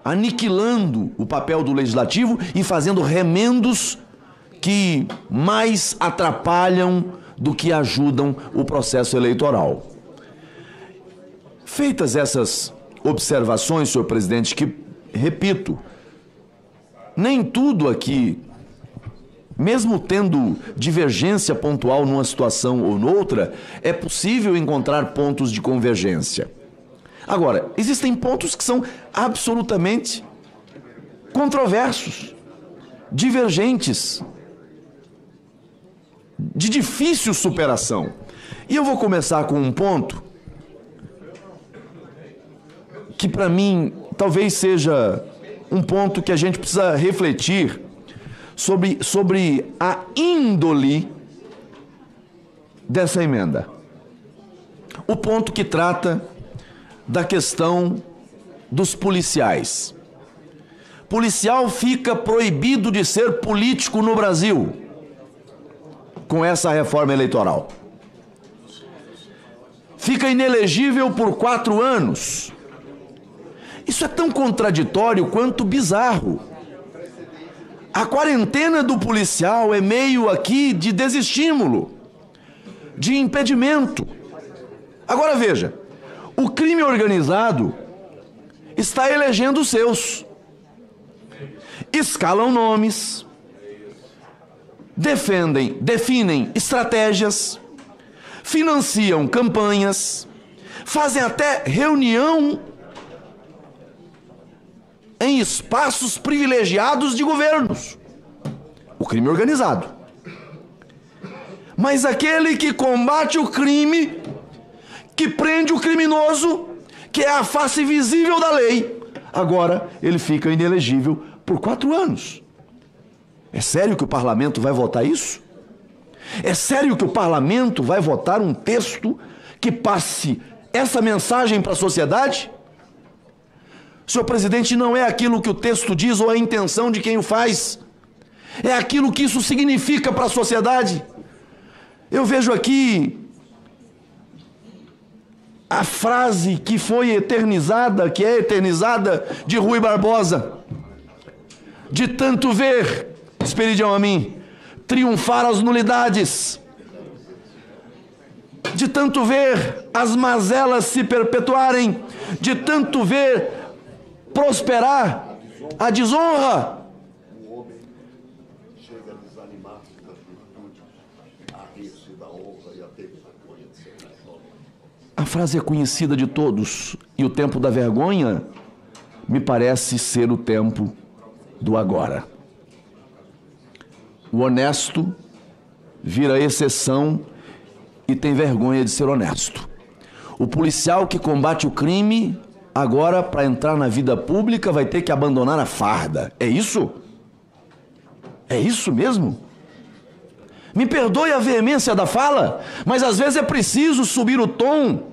aniquilando o papel do legislativo e fazendo remendos que mais atrapalham do que ajudam o processo eleitoral. Feitas essas observações, senhor presidente, que, repito, nem tudo aqui, mesmo tendo divergência pontual numa situação ou noutra, é possível encontrar pontos de convergência. Agora, existem pontos que são absolutamente controversos, divergentes, de difícil superação. E eu vou começar com um ponto que, para mim, talvez seja um ponto que a gente precisa refletir sobre a índole dessa emenda. O ponto que trata da questão dos policiais. Policial fica proibido de ser político no Brasil com essa reforma eleitoral. Fica inelegível por 4 anos. Isso é tão contraditório quanto bizarro. A quarentena do policial é meio aqui de desestímulo, de impedimento. Agora veja, o crime organizado está elegendo os seus. Escalam nomes, definem estratégias, financiam campanhas, fazem até reunião em espaços privilegiados de governos. O crime organizado. Mas aquele que combate o crime, que prende o criminoso, que é a face visível da lei, agora ele fica inelegível por 4 anos. É sério que o parlamento vai votar isso? É sério que o parlamento vai votar um texto que passe essa mensagem para a sociedade? Senhor presidente, não é aquilo que o texto diz ou a intenção de quem o faz. É aquilo que isso significa para a sociedade. Eu vejo aqui a frase que foi eternizada, que é eternizada, de Rui Barbosa. De tanto ver, Esperidião Amin, triunfar as nulidades. De tanto ver as mazelas se perpetuarem. De tanto ver prosperar a desonra. O homem chega a desanimar da virtude, a rir-se da honra e a ter vergonha de ser mais nobre. A frase é conhecida de todos, e o tempo da vergonha me parece ser o tempo do agora. O honesto vira exceção e tem vergonha de ser honesto. O policial que combate o crime, agora, para entrar na vida pública, vai ter que abandonar a farda. É isso? É isso mesmo? Me perdoe a veemência da fala, mas às vezes é preciso subir o tom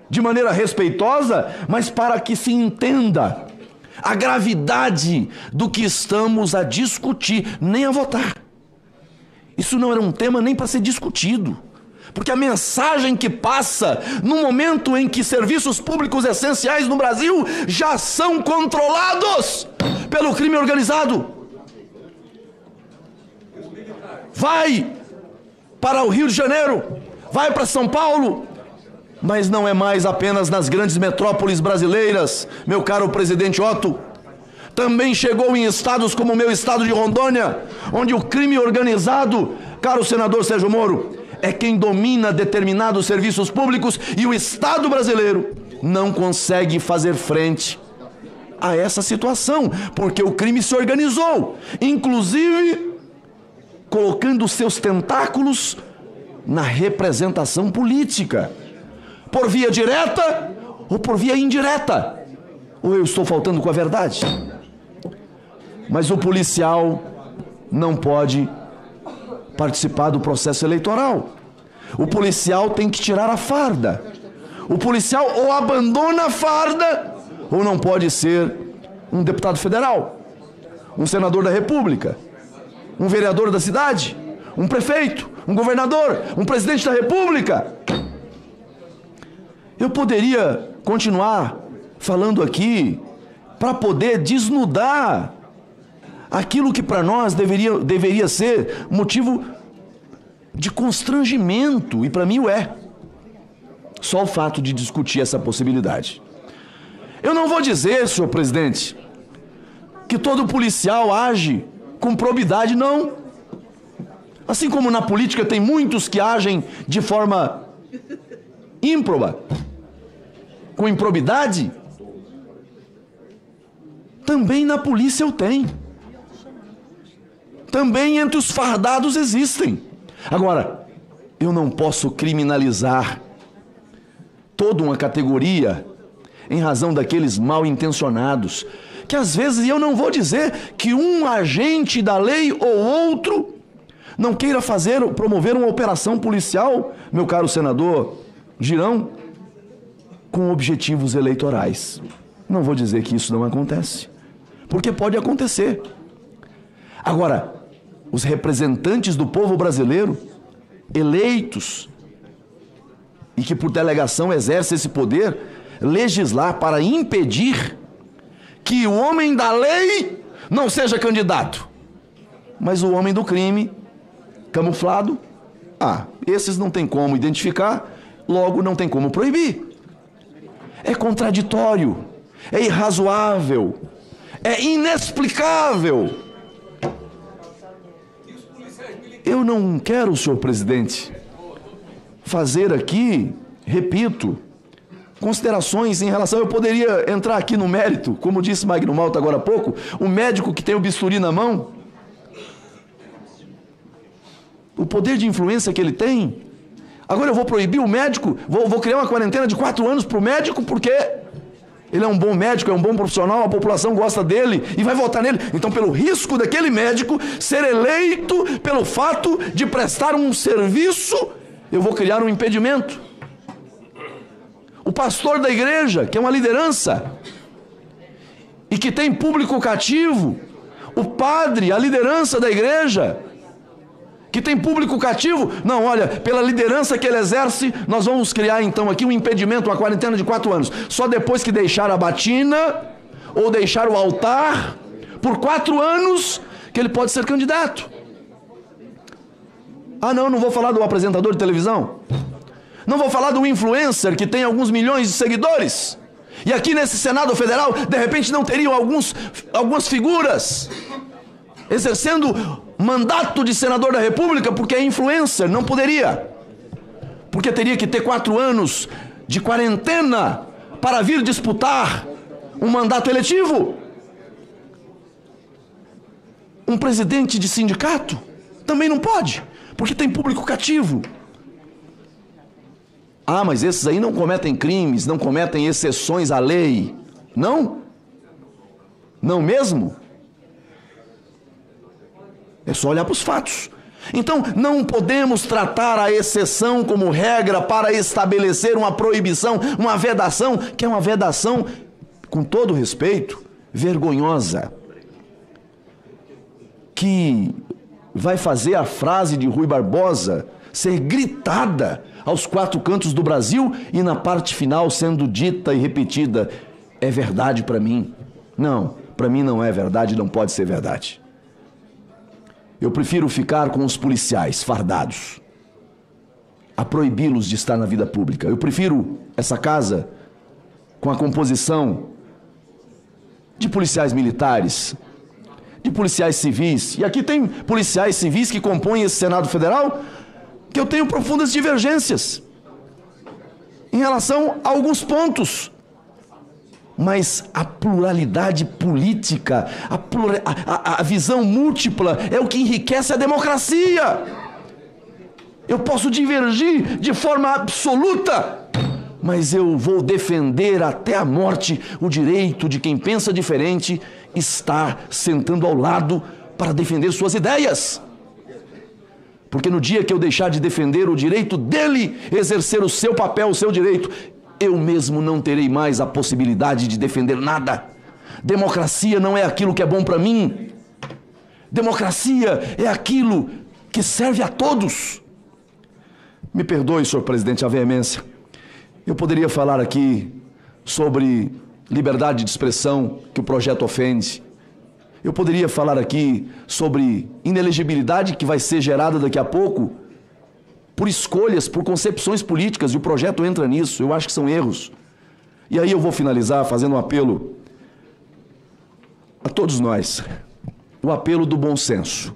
de maneira respeitosa, mas para que se entenda a gravidade do que estamos a discutir, nem a votar. Isso não era um tema nem para ser discutido. Porque a mensagem que passa no momento em que serviços públicos essenciais no Brasil já são controlados pelo crime organizado. Vai para o Rio de Janeiro, vai para São Paulo, mas não é mais apenas nas grandes metrópoles brasileiras, meu caro presidente Otto. Também chegou em estados como o meu estado de Rondônia, onde o crime organizado, caro senador Sérgio Moro, é quem domina determinados serviços públicos e o Estado brasileiro não consegue fazer frente a essa situação, porque o crime se organizou, inclusive colocando seus tentáculos na representação política, por via direta ou por via indireta. Ou eu estou faltando com a verdade? Mas o policial não pode participar do processo eleitoral. O policial tem que tirar a farda. O policial ou abandona a farda ou não pode ser um deputado federal, um senador da República, um vereador da cidade, um prefeito, um governador, um presidente da República. Eu poderia continuar falando aqui para poder desnudar aquilo que para nós deveria ser motivo de constrangimento, e para mim o é. Só o fato de discutir essa possibilidade. Eu não vou dizer, senhor presidente, que todo policial age com probidade, não. Assim como na política tem muitos que agem de forma ímproba, com improbidade, também na polícia eu tenho. Também entre os fardados existem. Agora, eu não posso criminalizar toda uma categoria em razão daqueles mal intencionados, que às vezes, e eu não vou dizer que um agente da lei ou outro não queira promover uma operação policial, meu caro senador Girão, com objetivos eleitorais. Não vou dizer que isso não acontece, porque pode acontecer. Agora, os representantes do povo brasileiro, eleitos, e que por delegação exercem esse poder, legislar para impedir que o homem da lei não seja candidato, mas o homem do crime, camuflado, esses não tem como identificar, logo não tem como proibir. É contraditório, é irrazoável, é inexplicável. Eu não quero, senhor presidente, fazer aqui, repito, considerações em relação... Eu poderia entrar aqui no mérito, como disse Magno Malta agora há pouco, o médico que tem o bisturi na mão, o poder de influência que ele tem. Agora eu vou proibir o médico, vou criar uma quarentena de 4 anos para o médico, porque ele é um bom médico, é um bom profissional, a população gosta dele e vai votar nele. Então, pelo risco daquele médico ser eleito pelo fato de prestar um serviço, eu vou criar um impedimento. O pastor da igreja, que é uma liderança e que tem público cativo, o padre, a liderança da igreja, que tem público cativo, não, olha, pela liderança que ele exerce, nós vamos criar então aqui um impedimento, uma quarentena de 4 anos. Só depois que deixar a batina ou deixar o altar, por 4 anos, que ele pode ser candidato. Não vou falar do apresentador de televisão. Não vou falar do influencer que tem alguns milhões de seguidores. E aqui nesse Senado Federal, de repente não teriam algumas figuras exercendo mandato de senador da República porque é influencer. Não poderia. Porque teria que ter 4 anos de quarentena para vir disputar um mandato eletivo. Um presidente de sindicato também não pode, porque tem público cativo. Mas esses aí não cometem crimes, não cometem exceções à lei. Não? Não mesmo? É só olhar para os fatos. Então, não podemos tratar a exceção como regra para estabelecer uma proibição, uma vedação, que é uma vedação, com todo respeito, vergonhosa, que vai fazer a frase de Rui Barbosa ser gritada aos 4 cantos do Brasil e na parte final sendo dita e repetida. É verdade para mim? Não, para mim não é verdade, não pode ser verdade. Eu prefiro ficar com os policiais fardados, a proibi-los de estar na vida pública. Eu prefiro essa casa com a composição de policiais militares, de policiais civis. E aqui tem policiais civis que compõem esse Senado Federal, que eu tenho profundas divergências em relação a alguns pontos. Mas a pluralidade política, a visão múltipla é o que enriquece a democracia. Eu posso divergir de forma absoluta, mas eu vou defender até a morte o direito de quem pensa diferente estar sentando ao lado para defender suas ideias. Porque no dia que eu deixar de defender o direito dele exercer o seu papel, o seu direito, eu mesmo não terei mais a possibilidade de defender nada. Democracia não é aquilo que é bom para mim. Democracia é aquilo que serve a todos. Me perdoe, senhor presidente, a veemência. Eu poderia falar aqui sobre liberdade de expressão que o projeto ofende. Eu poderia falar aqui sobre inelegibilidade que vai ser gerada daqui a pouco por escolhas, por concepções políticas, e o projeto entra nisso. Eu acho que são erros. E aí eu vou finalizar fazendo um apelo a todos nós, o apelo do bom senso.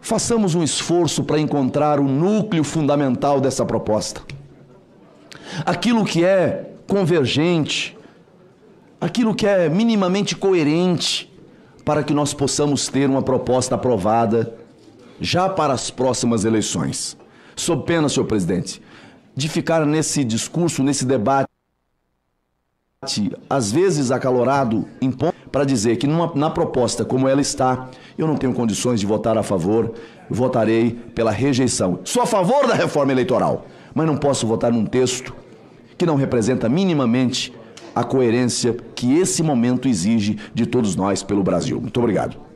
Façamos um esforço para encontrar o núcleo fundamental dessa proposta. Aquilo que é convergente, aquilo que é minimamente coerente, para que nós possamos ter uma proposta aprovada já para as próximas eleições. Sob pena, senhor presidente, de ficar nesse discurso, nesse debate, às vezes acalorado, para dizer que na proposta como ela está, eu não tenho condições de votar a favor, votarei pela rejeição. Sou a favor da reforma eleitoral, mas não posso votar num texto que não representa minimamente a coerência que esse momento exige de todos nós pelo Brasil. Muito obrigado.